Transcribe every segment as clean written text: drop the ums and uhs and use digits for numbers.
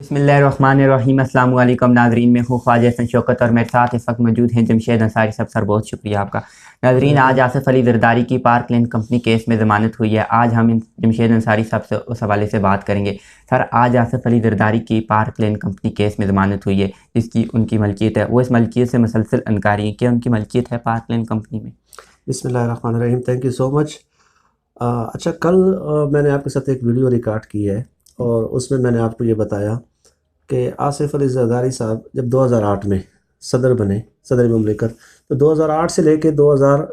बिस्मिल्लाहिर्रहमानिर्रहीम। अस्सलाम वालेकुम नाजरीन, में हूँ ख्वाजा हसन शौकत और मेरे साथ इस वक्त मौजूद हैं जमशेद अंसारी साहब। सर बहुत शुक्रिया आपका। नाजरीन, आज आसिफ अली जरदारी की पार्क लेन कंपनी केस में ज़मानत हुई है। आज हम जमशेद अंसारी साहब से उस हवाले से बात करेंगे। सर, आज आसिफ अली जरदारी की पार्क लेन कंपनी केस में ज़मानत हुई है जिसकी उनकी मलकियत है। वो इस मलकियत से मुसलसल इनकारी है। क्या उनकी मलकियत है पार्क लेन कंपनी में? बिस्मिल्लाहिर्रहमानिर्रहीम। Thank you so much. अच्छा, कल मैंने आपके साथ एक वीडियो रिकॉर्ड की है और उसमें मैंने आपको ये बताया कि आसिफ अली जरदारी साहब जब 2008 में सदर बने, सदर ममलिकत, तो 2008 से लेके 2000,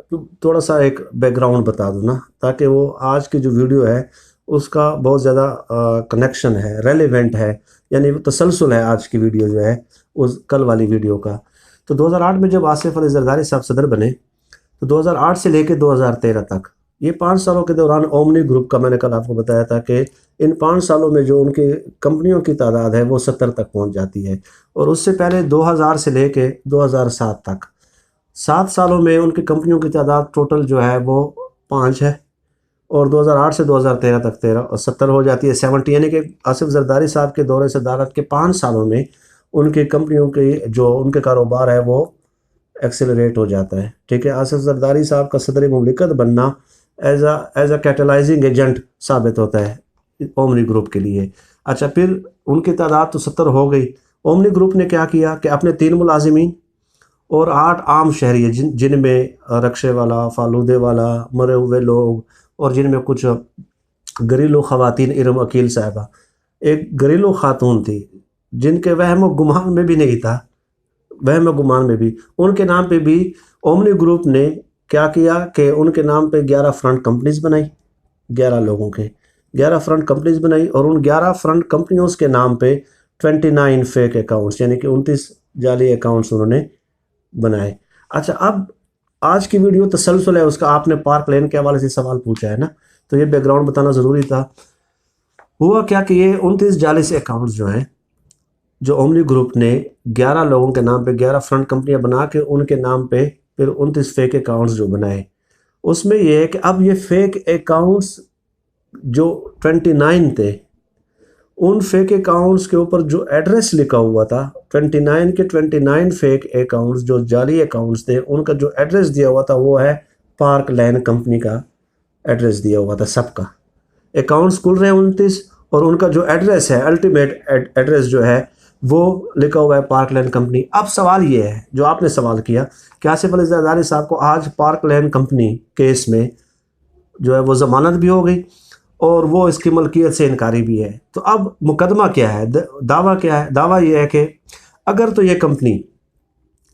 थोड़ा सा एक बैकग्राउंड बता दूँ ना, ताकि वो आज की जो वीडियो है उसका बहुत ज़्यादा कनेक्शन है, रेलेवेंट है, यानी वो तसलसल है आज की वीडियो जो है उस कल वाली वीडियो का। तो 2008 में जब आसिफ अली जरदारी साहब सदर बने तो 2008 से लेके 2013 तक, ये 5 सालों के दौरान ओमनी ग्रुप का, मैंने कल आपको बताया था कि इन 5 सालों में जो उनकी कंपनियों की तादाद है वो 70 तक पहुंच जाती है। और उससे पहले 2000 से लेके 2007 तक 7 सालों में उनकी कंपनियों की तादाद टोटल जो है वो 5 है। और 2008 से 2013 तक 13 और 70 हो जाती है, 70। यानी कि आसिफ जरदारी साहब के दौरे सदारत के 5 सालों में उनकी कंपनियों के जो उनके कारोबार है वो एक्सेलरेट हो जाता है। ठीक है, आसिफ जरदारी साहब का सदर मुमलिकत बनना एज अ कैटलाइजिंग एजेंट साबित होता है ओमनी ग्रुप के लिए। अच्छा, फिर उनकी तादाद तो 70 हो गई। ओमनी ग्रुप ने क्या किया कि अपने 3 मुलाजिमीन और 8 आम शहरी जिनमें रक्शे वाला, फालूदे वाला, मरे हुए लोग और जिनमें कुछ घरेलू ख़वातीन, इरम अकील साहिबा, एक घरेलू खातून थी जिनके वहम गुमान में भी नहीं था, वहम गुमान में भी, उनके नाम पे भी ओमनी ग्रुप ने क्या किया कि उनके नाम पे 11 फ्रंट कंपनीज बनाई, 11 लोगों के 11 फ्रंट कंपनीज बनाई। और उन 11 फ्रंट कंपनियों के नाम पे 29 फेक अकाउंट्स, यानी कि 29 जाली अकाउंट्स उन्होंने बनाए। अच्छा, अब आज की वीडियो तसलसल है उसका। आपने पार्क लेन के हवाले से सवाल पूछा है ना, तो ये बैकग्राउंड बताना ज़रूरी था। हुआ क्या कि ये 29 जाली अकाउंट्स जो हैं, जो ओमनी ग्रुप ने 11 लोगों के नाम पे 11 फ्रंट कंपनियां बना के उनके नाम पे फिर 29 फेक अकाउंट्स जो बनाए, उसमें यह है कि अब ये फेक अकाउंट्स जो 29 थे, उन फेक अकाउंट्स के ऊपर जो एड्रेस लिखा हुआ था, 29 के 29 फेक अकाउंट्स जो जाली अकाउंट्स थे, उनका जो एड्रेस दिया हुआ था वो है पार्क लेन कंपनी का एड्रेस दिया हुआ था। सबका अकाउंट्स खुल रहे हैं 29 और उनका जो एड्रेस है, अल्टीमेट एड्रेस जो है वो लिखा हुआ है पार्क लेन कंपनी। अब सवाल ये है जो आपने सवाल किया कि आसिफ अली जरदारी साहब को आज पार्क लेन कंपनी केस में जो है वो ज़मानत भी हो गई और वो इसकी मलकियत से इनकारी भी है। तो अब मुकदमा क्या है, दावा क्या है? दावा ये है कि अगर तो ये कंपनी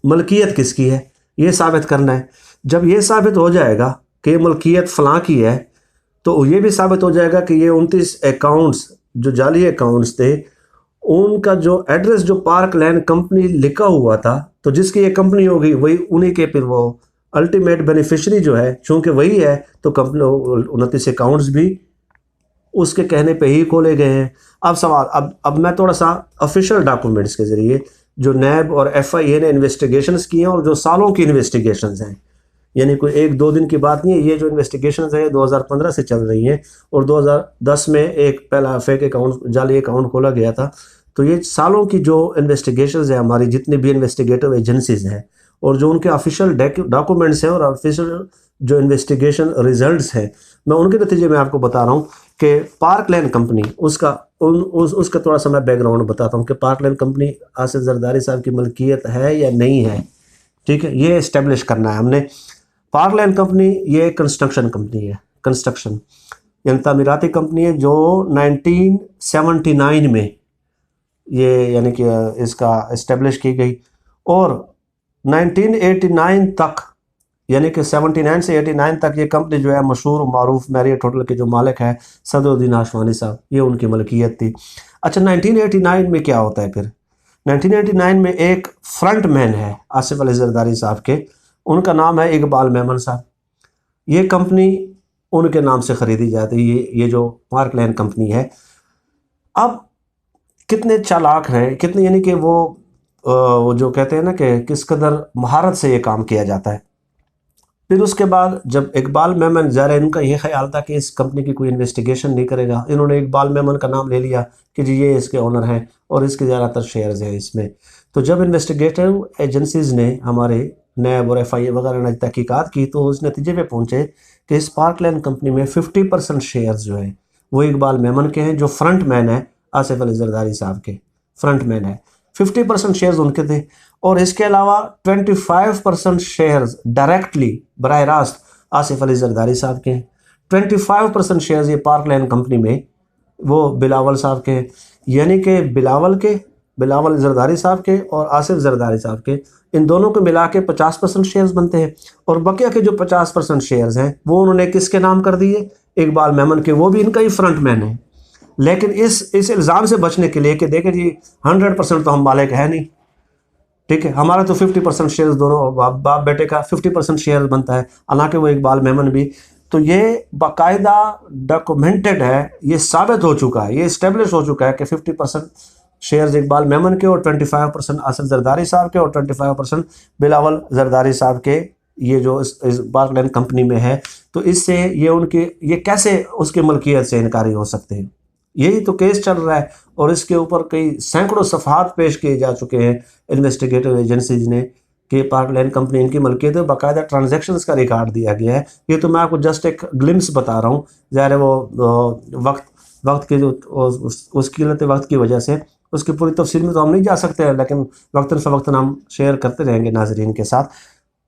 मलकियत किसकी है ये साबित करना है। जब ये साबित हो जाएगा कि ये मलकियत फ़लाँ की है, तो ये भी साबित हो जाएगा कि ये 29 अकाउंट्स जो जाली अकाउंट्स थे, उनका जो एड्रेस जो पार्क लेन कंपनी लिखा हुआ था, तो जिसकी ये कंपनी होगी वही उन्हीं के फिर वो अल्टीमेट बेनिफिशरी जो है, चूँकि वही है तो कंपनी 29 अकाउंट्स भी उसके कहने पे ही खोले गए हैं। अब सवाल, अब मैं थोड़ा सा ऑफिशियल डॉक्यूमेंट्स के ज़रिए जो नैब और FIA ने इन्वेस्टिगेशंस की हैं और जो सालों की इन्वेस्टिगेशंस हैं, यानी कोई 1-2 दिन की बात नहीं है, ये जो इन्वेस्टिगेशंस है 2015 से चल रही हैं और 2010 में एक पहला फेक अकाउंट, जाली अकाउंट खोला गया था। तो ये सालों की जो इन्वेस्टिगेशंस है, हमारी जितनी भी इन्वेस्टिगेटिव एजेंसीज हैं और जो उनके ऑफिशियल डॉक्यूमेंट्स हैं और ऑफिशियल जो इन्वेस्टिगेशन रिजल्ट्स हैं, मैं उनके नतीजे में आपको बता रहा हूँ कि पार्क लेन कंपनी उसका थोड़ा सा मैं बैकग्राउंड बताता हूँ कि पार्क लेन कंपनी आसिफ जरदारी साहब की मलकियत है या नहीं है। ठीक है, ये इस्टेब्लिश करना है हमने। पार्क लेन कंपनी ये कंस्ट्रक्शन कंपनी है, कंस्ट्रक्शन यानी तामीराती कंपनी है जो 1979 में ये यानी कि इसका इस्टेब्लिश की गई और 1989 तक, यानी कि 79 से 89 तक ये कंपनी जो है मशहूर मारूफ मैरियट होटल के जो मालिक है सदरुद्दीन आशवानी साहब, ये उनकी मलकियत थी। अच्छा, 1989 में क्या होता है फिर? 1989 में एक फ्रंट मैन है आसिफ अली जरदारी साहब के, उनका नाम है इकबाल मेमन साहब। ये कंपनी उनके नाम से ख़रीदी जाती है, ये जो पार्क लेन कंपनी है। अब कितने चालाक हैं, कितने, यानी कि वो जो कहते हैं ना कि किस कदर महारत से ये काम किया जाता है। پھر اس کے بعد جب اقبال میمن ظاہر ان کا یہ خیال تھا کہ اس کمپنی کی کوئی انویسٹیگیشن نہیں کرے گا، انہوں نے اقبال میمن کا نام لے لیا کہ جی یہ اس کے اونر ہیں اور اس کے زیادہ تر شیئرز ہیں اس میں۔ تو جب انویسٹیگیٹو ایجنسیز نے ہمارے نیب اور ایف آئی اے وغیرہ نے تحقیقات کی تو اس نتیجے پہ پہنچے کہ اس پارک لین کمپنی میں 50% شیئرز جو ہیں وہ اقبال میمن کے ہیں، جو فرنٹ مین ہے آصف علی زرداری صاحب کے، فرنٹ مین ہے۔ 50% شیئرز ان کے تھے، اور اس کے علاوہ 25% شیئرز ڈائریکٹلی براہ راست آصف علی زرداری صاحب کے ہیں۔ 25% شیئرز یہ پارک لین کمپنی میں وہ بلاول صاحب کے ہیں، یعنی کہ بلاول زرداری صاحب کے اور آصف زرداری صاحب کے، ان دونوں کو ملا کے 50% شیئرز بنتے ہیں، اور بقیہ کے جو 50% شیئرز ہیں وہ انہوں نے کس کے نام کر دیے؟ اقبال میمن کے، وہ بھی ان کا ہی فرنٹ مین ہے۔ لیکن اس الزام سے بچنے کے لیے کہ دیکھیں جی 100% تو ہم مالک ہے نہیں، ٹھیک ہے، ہمارا تو 50% شیئرز دونوں باپ بیٹے کا 50% شیئر بنتا ہے، حالانکہ وہ اقبال میمن بھی۔ تو یہ باقاعدہ ڈاکومنٹڈ ہے، یہ ثابت ہو چکا ہے، یہ اسٹیبلش ہو چکا ہے کہ 50% شیئرز اقبال میمن کے اور 25% آصف زرداری صاحب کے اور 25% بلاول زرداری صاحب کے، یہ جو اس پارک لین کمپنی میں ہے۔ تو اس سے یہ کیسے اس کی ملکیت سے انکاری ہو سکتے ہیں؟ یہی تو کیس چل رہا ہے، اور اس کے اوپر کئی سینکڑوں صفحات پیش کیے جا چکے ہیں انویسٹیگیٹو ایجنسیز نے کہ پارک لین کمپنی ان کی ملکیت ہے، باقاعدہ ٹرانزیکشنز کا ریکارڈ دیا گیا ہے۔ یہ تو میں آپ کو جسٹ ایک گلمس بتا رہا ہوں، ظاہر ہے وہ وقت کے جو اس قلت وقت کی وجہ سے اس کی پوری تفصیل میں تو ہم نہیں جا سکتے ہیں، لیکن وقتاً فوقتاً ہم شیئر کرتے رہیں گے ناظرین کے ساتھ۔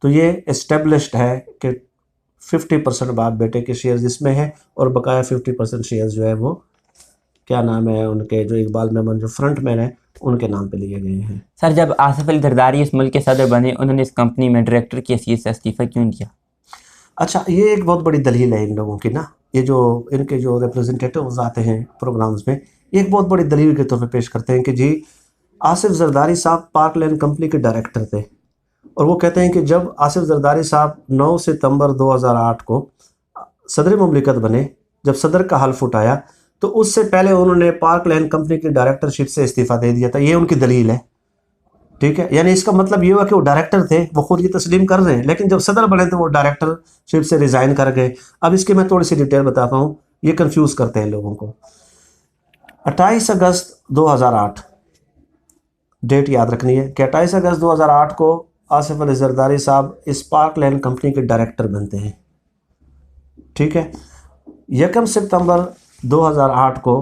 تو یہ اسٹیبلشڈ ہے کہ 50% باپ بیٹے کے شیئرز اس میں ہیں، اور بقایا 50% شیئرز جو ہے وہ کیا نام ہے ان کے، جو اقبال میمن جو فرنٹ مین ہیں ان کے نام پہ لیے گئے ہیں۔ سر جب آصف علی زرداری اس ملک کے صدر بنے، انہوں نے اس کمپنی میں ڈائریکٹر کی حیثیت سے استعفیٰ کیوں دیا؟ اچھا، یہ ایک بہت بڑی دلیل ہے ان لوگوں کی نا، یہ جو ان کے جو ریپرزنٹیٹیوز آتے ہیں پروگرامز میں، یہ ایک بہت بڑی دلیل کے طور پہ پیش کرتے ہیں کہ جی آصف زرداری صاحب پارک لین کمپنی کے ڈائریکٹر تھے، اور وہ کہتے ہیں کہ جب آصف زرداری صاحب 9 ستمبر 2008 کو صدر مملکت بنے، جب صدر کا حلف اٹھایا تو اس سے پہلے انہوں نے پارک لین کمپنی کی ڈائریکٹرشپ سے استعفیٰ دے دیا تھا۔ یہ ان کی دلیل ہے، ٹھیک ہے، یعنی اس کا مطلب یہ ہوا کہ وہ ڈائریکٹر تھے، وہ خود یہ تسلیم کر رہے ہیں، لیکن جب صدر بنے تو وہ ڈائریکٹرشپ سے ریزائن کر گئے۔ اب اس کی میں تھوڑی سی ڈیٹیل بتاتا ہوں، یہ کنفیوز کرتے ہیں لوگوں کو۔ 28 اگست 2008 ڈیٹ یاد رکھنی ہے کہ 28 اگست 2008 کو آصف علی زرداری صاحب اس پارک لین کمپنی کے ڈائریکٹر بنتے ہیں، ٹھیک ہے۔ 1 ستمبر 2008 کو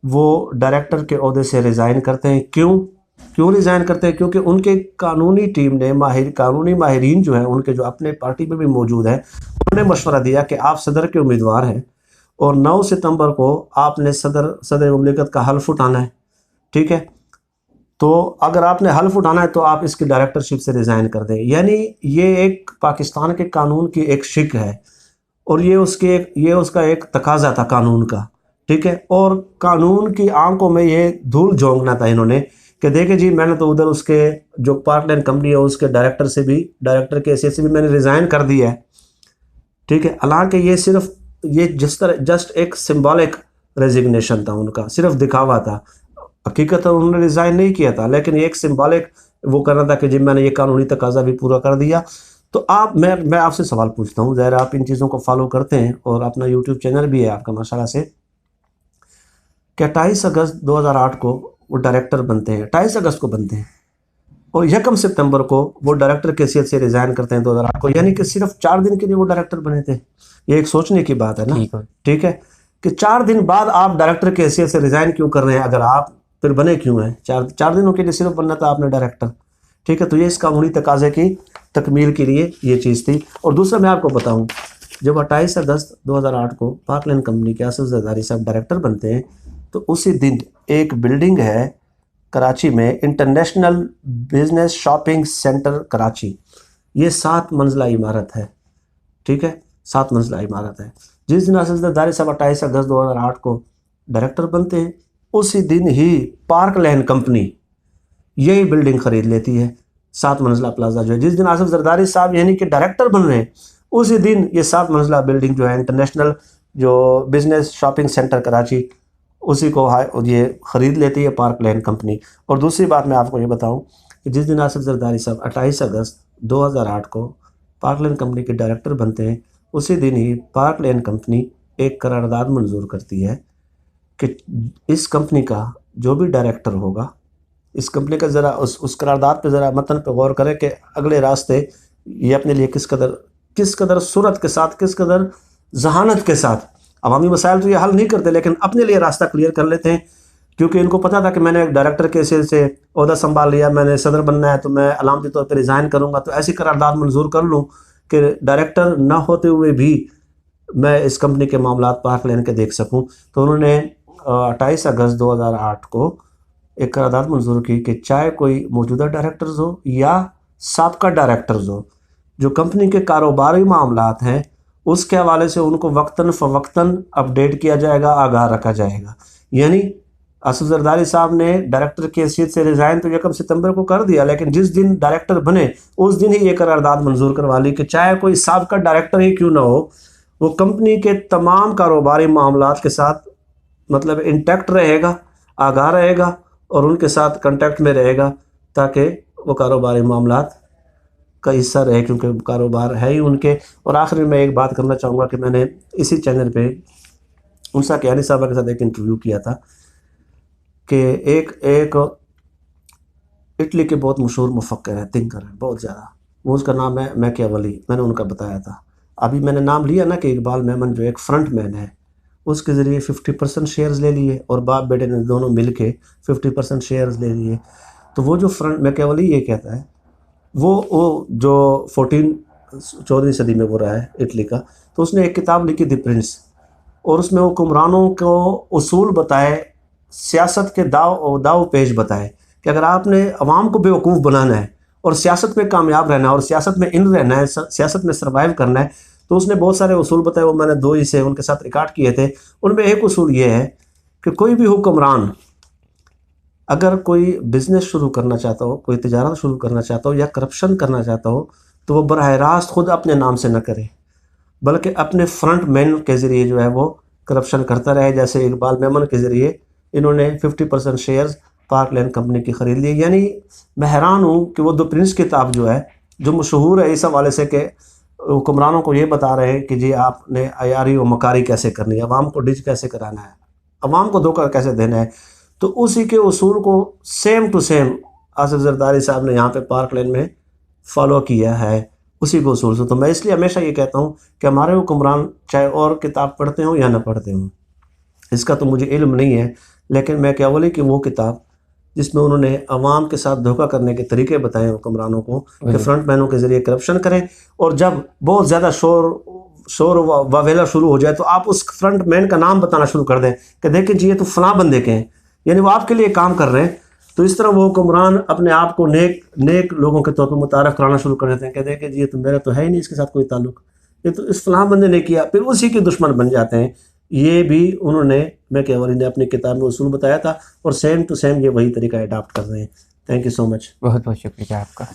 وہ ڈائریکٹر کے عہدے سے ریزائن کرتے ہیں۔ کیوں ریزائن کرتے ہیں؟ کیونکہ ان کے قانونی ٹیم نے قانونی ماہرین جو ہیں ان کے جو اپنے پارٹی میں بھی موجود ہیں، انہوں نے مشورہ دیا کہ آپ صدر کے امیدوار ہیں، اور 9 ستمبر کو آپ نے صدر مملکت کا حلف اٹھانا ہے، ٹھیک ہے۔ تو اگر آپ نے حلف اٹھانا ہے تو آپ اس کی ڈائریکٹرشپ سے ریزائن کر دیں، یعنی یہ ایک پاکستان کے قانون کی ایک شک ہے، اور یہ اس کا ایک تقاضا تھا قانون کا، ٹھیک ہے۔ اور قانون کی آنکھوں میں یہ دھول جھونکنا تھا انہوں نے کہ دیکھیں جی میں نے تو ادھر اس کے جو پارک لین کمپنی ہے اس کے ڈائریکٹر کے حیثیت سے بھی میں نے ریزائن کر دیا ہے، ٹھیک ہے۔ حالانکہ یہ جس طرح جسٹ ایک سمبولک ریزگنیشن تھا، ان کا صرف دکھاوا تھا، حقیقت انہوں نے ریزائن نہیں کیا تھا، لیکن یہ ایک سمبولک وہ کرنا تھا کہ جی میں نے یہ قانونی تقاضا بھی پورا کر دیا۔ تو میں آپ سے سوال پوچھتا ہوں، ظاہر آپ ان چیزوں کو فالو کرتے ہیں اور اپنا یوٹیوب چینل بھی ہے آپ کا ماشاءاللہ سے، کہ 28 اگست 2008 کو وہ ڈائریکٹر بنتے ہیں، 28 اگست کو بنتے ہیں، اور 1 ستمبر کو وہ ڈائریکٹر کی حیثیت سے ریزائن کرتے ہیں 2008 کو، یعنی کہ صرف 4 دن کے لیے وہ ڈائریکٹر بنے تھے۔ یہ ایک سوچنے کی بات ہے نا، ٹھیک ہے، کہ 4 دن بعد آپ ڈائریکٹر کی حیثیت سے ریزائن کیوں کر رہے ہیں؟ اگر آپ پھر بنے کیوں ہیں؟ 4 دنوں کے لیے صرف بننا تھا آپ نے ڈائریکٹر، ٹھیک ہے۔ تو یہ اس قانونی تقاضے کی تکمیل کے لیے یہ چیز تھی۔ اور دوسرا میں آپ کو بتاؤں، جب 28 اگست 2008 کو پارک لین کمپنی کے آصف زرداری صاحب ڈائریکٹر بنتے ہیں تو اسی دن ایک بلڈنگ ہے کراچی میں، international business shopping centre Karachi, یہ 7 منزلہ عمارت ہے، ٹھیک ہے، 7 منزلہ عمارت ہے۔ جس دن آصف زرداری صاحب 28 اگست 2008 کو ڈائریکٹر بنتے ہیں، اسی دن ہی پارک لین کمپنی یہی بلڈنگ خرید لیتی ہے، 7 منزلہ پلازا جو ہے۔ جس دن آصف زرداری صاحب یعنی کہ ڈائریکٹر بن رہے ہیں، اسی دن یہ 7 منزلہ بلڈنگ جو ہے انٹرنیشنل جو بزنس شاپنگ سینٹر کراچی، اسی کو یہ خرید لیتی ہے پارک لین کمپنی۔ اور دوسری بات میں آپ کو یہ بتاؤں کہ جس دن آصف زرداری صاحب 28 اگست 2008 کو पार्क लेन कंपनी के डायरेक्टर बनते हैं, उसी दिन ही पार्क लेन कंपनी एक करारदाद मंजूर करती है कि इस कंपनी का जो भी डायरेक्टर होगा, इस कंपनी का ज़रा उस करारदाद पे ज़रा मतन पे गौर करें कि अगले रास्ते ये अपने लिए किस कदर सुरत के साथ, किस कदर जहानत के साथ, अवामी मसाइल तो ये हल नहीं करते लेकिन अपने लिए रास्ता क्लियर कर लेते हैं, क्योंकि इनको पता था कि मैंने एक डायरेक्टर के हैसियत से ओहदा संभाल लिया, मैंने सदर बनना है तो मैं अलामती तौर पर रिज़ाइन करूँगा, तो ऐसी करारदाद मंजूर कर लूँ कि डायरेक्टर ना होते हुए भी मैं इस कंपनी के मामलात पार्क लेन के देख सकूँ। तो उन्होंने 28 अगस्त 2008 को एक करारदाद मंजूर की कि चाहे कोई मौजूदा डायरेक्टर्स हो या साबका डायरेक्टर्स हो, जो कंपनी के कारोबारी मामलात हैं उसके हवाले से उनको वक्तन फ़वक्तन अपडेट किया जाएगा, आगाह रखा जाएगा। यानी आसिफ जरदारी साहब ने डायरेक्टर की हैसियत से रिज़ाइन तो 1 सितंबर को कर दिया, लेकिन जिस दिन डायरेक्टर बने उस दिन ही ये करारदाद मंजूर करवा ली कि चाहे कोई साबका डायरेक्टर ही क्यों ना हो, वो कंपनी के तमाम कारोबारी मामलात के साथ मतलब इंटैक्ट रहेगा, आगाह रहेगा और उनके साथ कांटेक्ट में रहेगा, ताकि वो कारोबारी मामलात का हिस्सा रहे, क्योंकि कारोबार है ही उनके। और आखिर में मैं एक बात करना चाहूँगा कि मैंने इसी चैनल पे उनसा कियानी साहबा के साथ एक इंटरव्यू किया था कि एक इटली के बहुत मशहूर मुफक्किर है, थिंकर है बहुत ज़्यादा, वो उसका नाम है मैकियावेली, मैंने उनका बताया था। अभी मैंने नाम लिया ना कि इकबाल मेमन जो एक फ्रंट मैन है, उसके ज़रिए 50% शेयर्स ले लिए और बाप बेटे ने दोनों मिल के 50% शेयर्स ले लिए। तो वो जो फ्रंट मैकियावेली ये कहता है, वो जो 14वीं सदी में वो रहा है इटली का, तो उसने एक किताब लिखी द प्रिंस, और उसमें वो हुक्मरानों को उसूल बताए, सियासत के दाव पेश बताए कि अगर आपने अवाम को बेवकूफ़ बनाना है और सियासत में कामयाब रहना है और सियासत में इन रहना है, सियासत में सर्वाइव करना है, तो उसने बहुत सारे उसूल बताए। वो मैंने 2 ही से उनके साथ रिकॉर्ड किए थे। उनमें एक उसूल ये है कि कोई भी हुक्मरान अगर कोई बिज़नेस शुरू करना चाहता हो, कोई तिजारत शुरू करना चाहता हो या करप्शन करना चाहता हो, तो वो बराह रास्त खुद अपने नाम से न करे, बल्कि अपने फ्रंट मैन के ज़रिए जो है वो करप्शन करता रहे। जैसे इकबाल मेमन के ज़रिए इन्होंने 50% शेयर्स पार्क लेन कंपनी की ख़रीद ली। यानी मैं हैरान हूँ कि वो द प्रिंस किताब जो है, जो मशहूर है इस हवाले से कि हुक्मरानों को ये बता रहे हैं कि जी आपने अयारी व मकारी कैसे करनी है, अवाम को डिच कैसे कराना है, अवाम को धोखा कैसे देना है। तो उसी के उसूल को same to same Asif Zardari sahab ने यहाँ पे पार्क लेन में फॉलो किया है, उसी के उसूल से। तो मैं इसलिए हमेशा ये कहता हूँ कि हमारे हुक्मरान चाहे और किताब पढ़ते हों या ना पढ़ते हों, इसका तो मुझे इल्म नहीं है, लेकिन मैं क्या बोली कि वो किताब जिसमें उन्होंने अवाम के साथ धोखा करने के तरीके बताए हुक्मरानों को कि फ्रंट मैनों के ज़रिए करप्शन करें, और जब बहुत ज़्यादा शोर वावेला शुरू हो जाए तो आप उस फ्रंट मैन का नाम बताना शुरू कर दें कि देखिए जी ये तो फलां बंदे के हैं, यानी वो आपके लिए काम कर रहे हैं। तो इस तरह वो हुक्मरान अपने आप को नेक लोगों के तौर पर मुतारफ़ कराना शुरू कर देते हैं, कहते हैं कि जी ये तो मेरा तो है ही नहीं इसके साथ कोई ताल्लुक़, ये तो इस फलां बंदे ने किया, फिर उसी के दुश्मन बन जाते हैं। ये भी उन्होंने मैकियावेली ने अपनी किताब में उसूल बताया था, और सेम टू सेम ये वही तरीका अडॉप्ट कर रहे हैं। Thank you so much. बहुत बहुत शुक्रिया आपका।